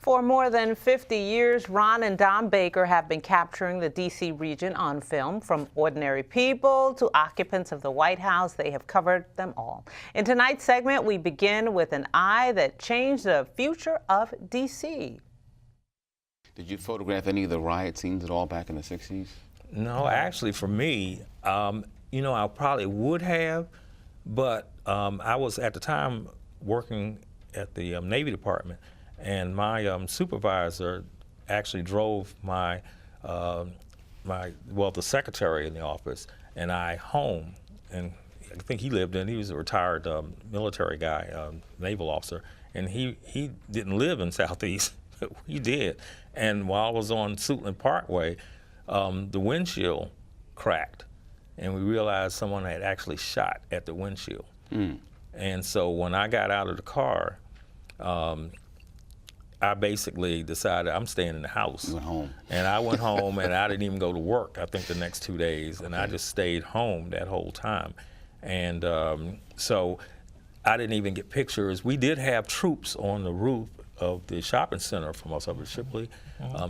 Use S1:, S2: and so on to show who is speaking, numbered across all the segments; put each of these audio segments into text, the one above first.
S1: For more than 50 years, Ron and Don Baker have been capturing the D.C. region on film. From ordinary people to occupants of the White House, they have covered them all. In tonight's segment, we begin with an eye that changed the future of D.C.
S2: Did you photograph any of the riot scenes at all back in the 60s?
S3: No, actually, for me, I probably would have, but I was at the time working at the Navy Department, and my supervisor actually drove the secretary in the office and I home, and I think he was a retired military guy, naval officer, and he didn't live in Southeast. He did. And while I was on Suitland Parkway, the windshield cracked, and we realized someone had actually shot at the windshield. And so when I got out of the car, I basically decided I'm staying in the house.
S2: You went home.
S3: And I went home, and I didn't even go to work, I think, the next 2 days. And I just stayed home that whole time. And so I didn't even get pictures. We did have troops on the roof of the shopping center from us over Shipley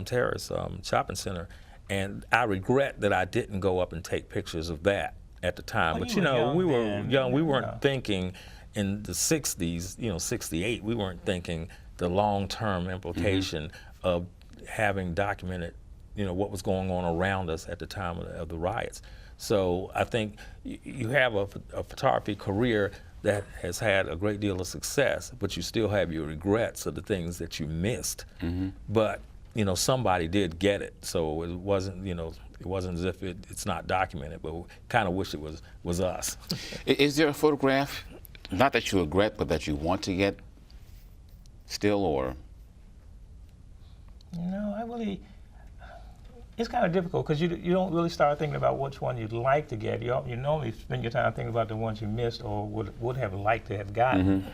S3: Terrace shopping center. And I regret that I didn't go up and take pictures of that at the time.
S4: Well,
S3: but
S4: we
S3: were young. We weren't thinking in the 60s, 68, we weren't thinking the long-term implication of having documented, what was going on around us at the time of the riots. So I think you have a photography career that has had a great deal of success, but you still have your regrets of the things that you missed. But somebody did get it, so it wasn't as if it's not documented, but we kind of wish it was us.
S2: Is there a photograph, not that you regret, but that you want to get still, or?
S4: No, it's kind of difficult because you don't really start thinking about which one you'd like to get. You normally spend your time thinking about the ones you missed or would have liked to have gotten.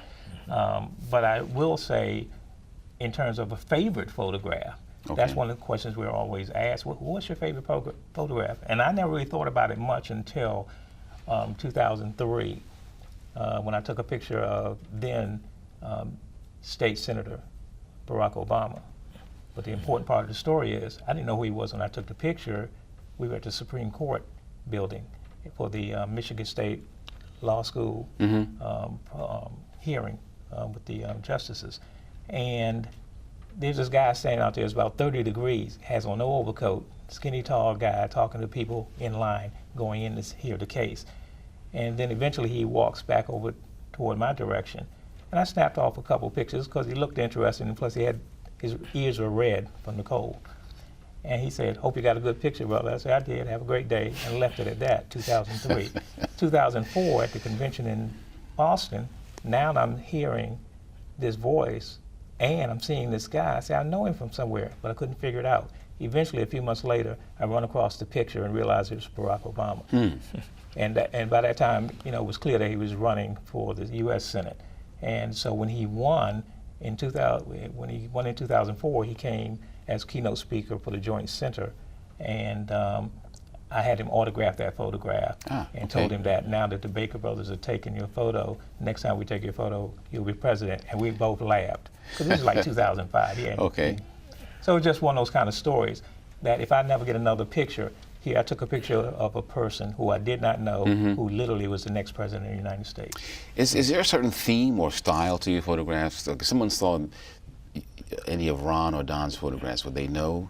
S4: But I will say, in terms of a favorite photograph, that's one of the questions we're always asked. What's your favorite photograph? And I never really thought about it much until 2003, when I took a picture of then State Senator Barack Obama. But the important part of the story is, I didn't know who he was when I took the picture. We were at the Supreme Court building for the Michigan State Law School hearing with the justices. And there's this guy standing out there, it's about 30 degrees, has on no overcoat, skinny, tall guy talking to people in line going in to hear the case. And then eventually he walks back over toward my direction. And I snapped off a couple pictures because he looked interesting, and plus his ears were red from the cold. And he said, "Hope you got a good picture, brother." I said, "I did, have a great day," and left it at that, 2003. 2004, at the convention in Boston, now I'm hearing this voice, and I'm seeing this guy. I said, I know him from somewhere, but I couldn't figure it out. Eventually, a few months later, I run across the picture and realize it was Barack Obama. And by that time, it was clear that he was running for the U.S. Senate. And so when he won in 2004, he came as keynote speaker for the Joint Center, and I had him autograph that photograph and told him that now that the Baker brothers are taking your photo, next time we take your photo, you'll be president. And we both laughed, because this was like 2005. So it's just one of those kind of stories that if I never get another picture, here I took a picture of a person who I did not know, who literally was the next president of the United States.
S2: Is there a certain theme or style to your photographs? Like if someone saw any of Ron or Don's photographs, would they know?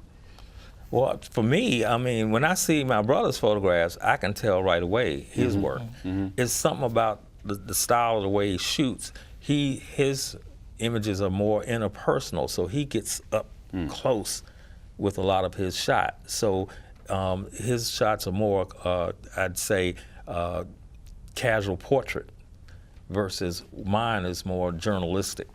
S3: Well, for me, when I see my brother's photographs, I can tell right away his work. It's something about the style of the way he shoots. His images are more interpersonal, so he gets up close with a lot of his shots. So his shots are more, I'd say, casual portrait, versus mine is more journalistic.